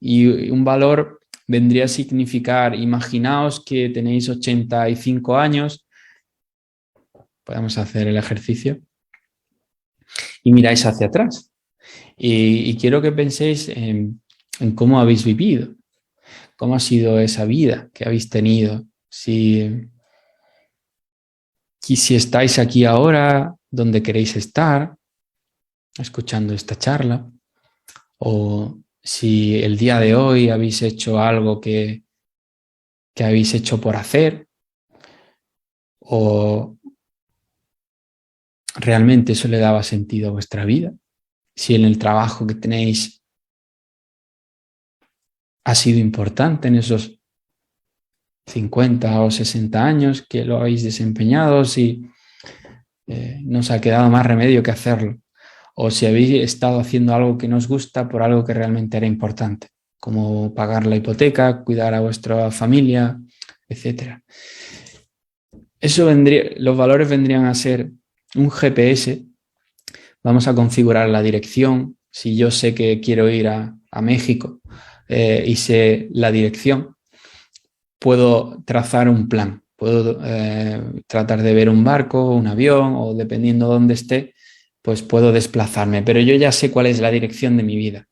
y un valor vendría a significar, imaginaos que tenéis 85 años, podemos hacer el ejercicio, y miráis hacia atrás. Y quiero que penséis en cómo habéis vivido, cómo ha sido esa vida que habéis tenido, si estáis aquí ahora, donde queréis estar, escuchando esta charla, o si el día de hoy habéis hecho algo que habéis hecho por hacer, o realmente eso le daba sentido a vuestra vida, si en el trabajo que tenéis ha sido importante en esos 50 o 60 años que lo habéis desempeñado, si no os ha quedado más remedio que hacerlo. o si habéis estado haciendo algo que no os gusta por algo que realmente era importante, como pagar la hipoteca, cuidar a vuestra familia, etc. Los valores vendrían a ser un GPS. Vamos a configurar la dirección. Si yo sé que quiero ir a México y sé la dirección, puedo trazar un plan. Puedo tratar de ver un barco, un avión, o dependiendo de dónde esté, pues puedo desplazarme. Pero yo ya sé cuál es la dirección de mi vida.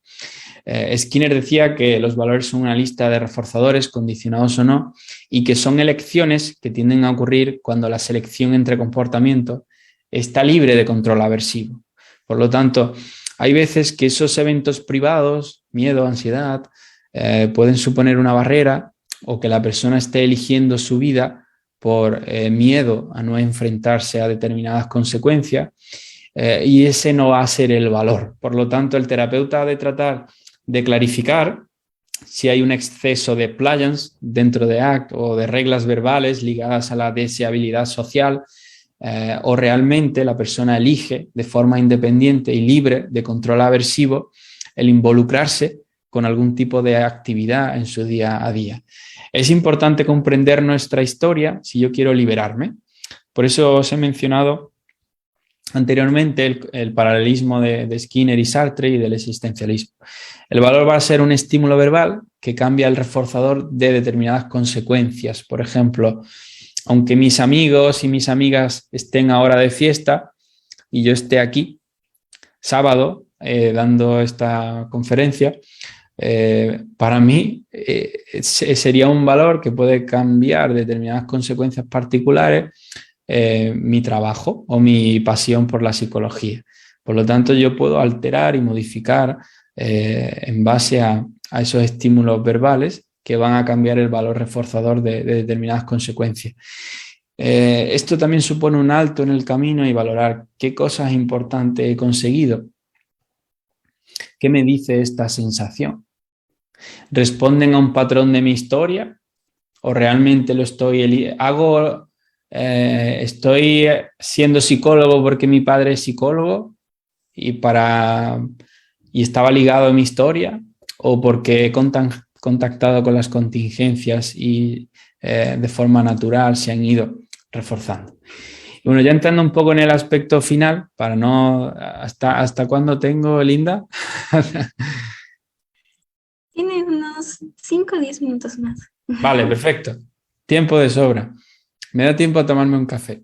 Skinner decía que los valores son una lista de reforzadores, condicionados o no, y que son elecciones que tienden a ocurrir cuando la selección entre comportamientos está libre de control aversivo. Por lo tanto, hay veces que esos eventos privados, miedo, ansiedad, pueden suponer una barrera, o que la persona esté eligiendo su vida por miedo a no enfrentarse a determinadas consecuencias, y ese no va a ser el valor. Por lo tanto, el terapeuta ha de tratar de clarificar si hay un exceso de pliance dentro de ACT o de reglas verbales ligadas a la deseabilidad social, o realmente la persona elige de forma independiente y libre de control aversivo el involucrarse con algún tipo de actividad en su día a día. Es importante comprender nuestra historia si yo quiero liberarme. Por eso os he mencionado anteriormente el paralelismo de Skinner y Sartre y del existencialismo. El valor va a ser un estímulo verbal que cambia el reforzador de determinadas consecuencias. Por ejemplo, aunque mis amigos y mis amigas estén ahora de fiesta y yo esté aquí sábado dando esta conferencia, para mí sería un valor que puede cambiar determinadas consecuencias particulares mi trabajo o mi pasión por la psicología. Por lo tanto, yo puedo alterar y modificar en base a esos estímulos verbales que van a cambiar el valor reforzador de determinadas consecuencias. Esto también supone un alto en el camino y valorar qué cosas importantes he conseguido. ¿Qué me dice esta sensación? ¿Responden a un patrón de mi historia? ¿O realmente lo estoy estoy siendo psicólogo porque mi padre es psicólogo y estaba ligado a mi historia? ¿O porque he contactado con las contingencias y de forma natural se han ido reforzando? Y bueno, ya entrando un poco en el aspecto final, para no... ¿Hasta cuándo tengo, Linda? Tiene unos 5 o 10 minutos más. Vale, perfecto. Tiempo de sobra. Me da tiempo a tomarme un café.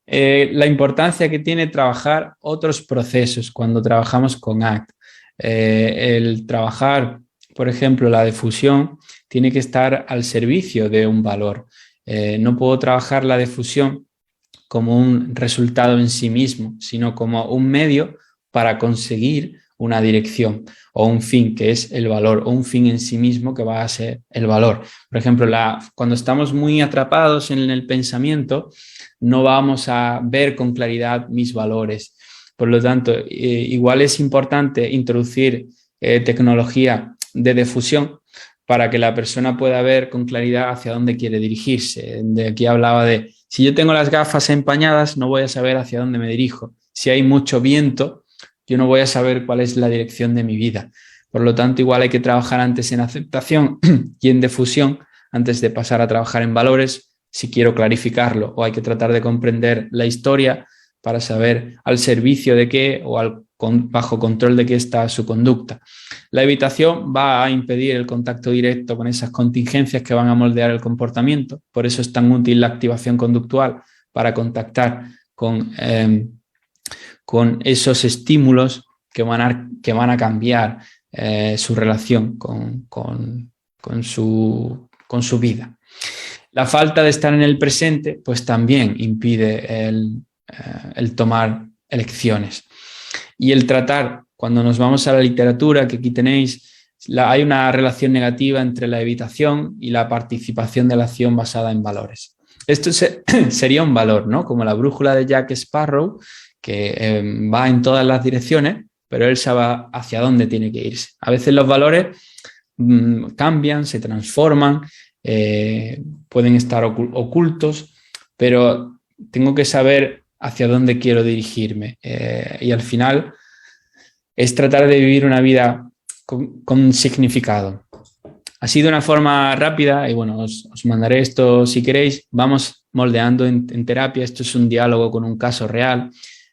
La importancia que tiene trabajar otros procesos cuando trabajamos con ACT. El trabajar, por ejemplo, la difusión tiene que estar al servicio de un valor. No puedo trabajar la difusión como un resultado en sí mismo, sino como un medio para conseguir una dirección o un fin que es el valor, o un fin en sí mismo que va a ser el valor. Por ejemplo, cuando estamos muy atrapados en el pensamiento, no vamos a ver con claridad mis valores. Por lo tanto, igual es importante introducir tecnología de difusión para que la persona pueda ver con claridad hacia dónde quiere dirigirse. De aquí hablaba de, si yo tengo las gafas empañadas, no voy a saber hacia dónde me dirijo. Si hay mucho viento, yo no voy a saber cuál es la dirección de mi vida. Por lo tanto, igual hay que trabajar antes en aceptación y en difusión antes de pasar a trabajar en valores si quiero clarificarlo, o hay que tratar de comprender la historia para saber al servicio de qué o bajo control de qué está su conducta. La evitación va a impedir el contacto directo con esas contingencias que van a moldear el comportamiento. Por eso es tan útil la activación conductual para contactar con esos estímulos que van a cambiar su relación con su vida. La falta de estar en el presente pues también impide el tomar elecciones. Y el tratar, cuando nos vamos a la literatura, que aquí tenéis, hay una relación negativa entre la evitación y la participación de la acción basada en valores. Esto sería un valor, ¿no? Como la brújula de Jack Sparrow, que va en todas las direcciones, pero él sabe hacia dónde tiene que irse. A veces los valores cambian, se transforman, pueden estar ocultos, pero tengo que saber hacia dónde quiero dirigirme. Y al final es tratar de vivir una vida con significado. Así de una forma rápida, y bueno, os mandaré esto si queréis, vamos moldeando en terapia. Esto es un diálogo con un caso real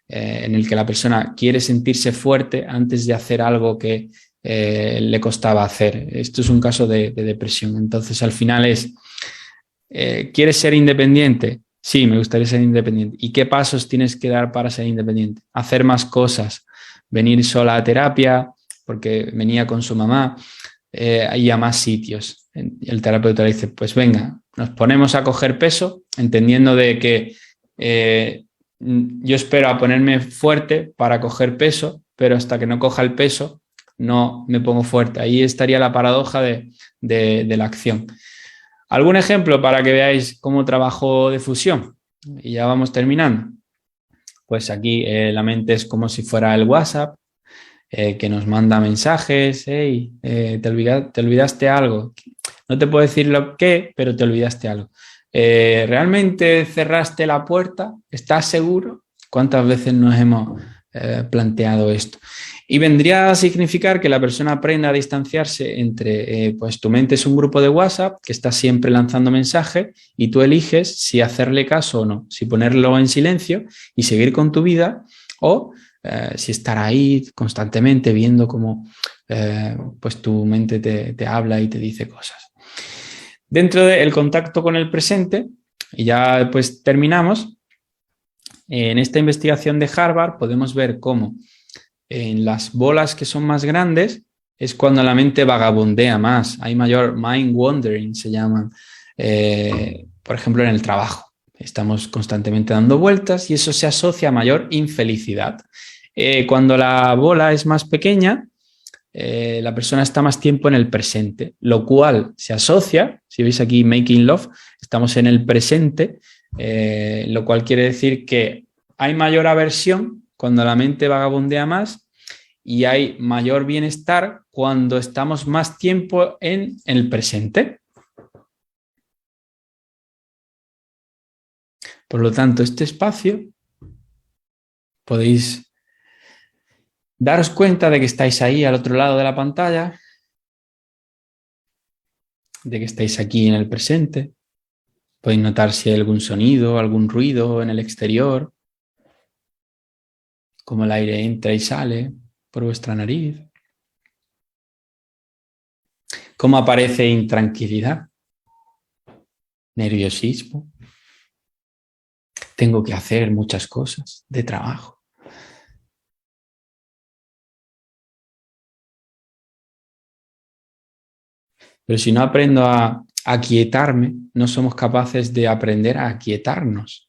en el que la persona quiere sentirse fuerte antes de hacer algo que le costaba hacer. Esto es un caso de depresión. Entonces, al final es, ¿quieres ser independiente? Sí, me gustaría ser independiente. ¿Y qué pasos tienes que dar para ser independiente? Hacer más cosas, venir sola a terapia, porque venía con su mamá, y a más sitios. Y el terapeuta le dice, pues venga, nos ponemos a coger peso, entendiendo de que yo espero a ponerme fuerte para coger peso, pero hasta que no coja el peso, no me pongo fuerte. Ahí estaría la paradoja de la acción. ¿Algún ejemplo para que veáis cómo trabajo de fusión? Y ya vamos terminando. Pues aquí la mente es como si fuera el WhatsApp, que nos manda mensajes. Hey, te olvidaste algo. No te puedo decir lo que, pero te olvidaste algo. ¿Realmente cerraste la puerta? ¿Estás seguro? ¿Cuántas veces nos hemos planteado esto? Y vendría a significar que la persona aprenda a distanciarse entre, pues tu mente es un grupo de WhatsApp que está siempre lanzando mensajes y tú eliges si hacerle caso o no, si ponerlo en silencio y seguir con tu vida o si estar ahí constantemente viendo cómo pues tu mente te habla y te dice cosas. Dentro del contacto con el presente, y ya pues terminamos, en esta investigación de Harvard podemos ver cómo en las bolas que son más grandes es cuando la mente vagabundea más, hay mayor mind wandering, se llaman, por ejemplo en el trabajo. Estamos constantemente dando vueltas y eso se asocia a mayor infelicidad. Cuando la bola es más pequeña, la persona está más tiempo en el presente, lo cual se asocia, si veis aquí Making Love, estamos en el presente, lo cual quiere decir que hay mayor aversión cuando la mente vagabundea más y hay mayor bienestar cuando estamos más tiempo en el presente. Por lo tanto, este espacio podéis daros cuenta de que estáis ahí al otro lado de la pantalla, de que estáis aquí en el presente. Podéis notar si hay algún sonido, algún ruido en el exterior, cómo el aire entra y sale por vuestra nariz, cómo aparece intranquilidad, nerviosismo. Tengo que hacer muchas cosas de trabajo. Pero si no aprendo a aquietarme, no somos capaces de aprender a aquietarnos.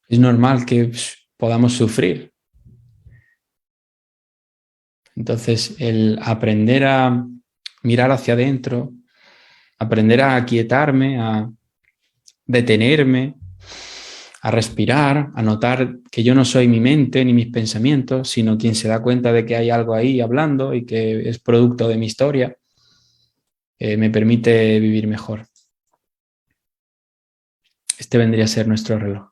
Es normal que podamos sufrir. Entonces, el aprender a mirar hacia adentro, aprender a aquietarme, a detenerme, a respirar, a notar que yo no soy mi mente ni mis pensamientos, sino quien se da cuenta de que hay algo ahí hablando y que es producto de mi historia, me permite vivir mejor. Este vendría a ser nuestro reloj.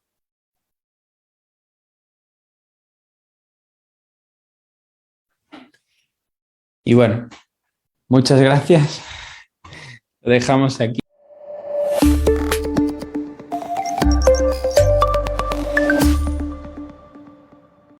Y bueno, muchas gracias. Lo dejamos aquí.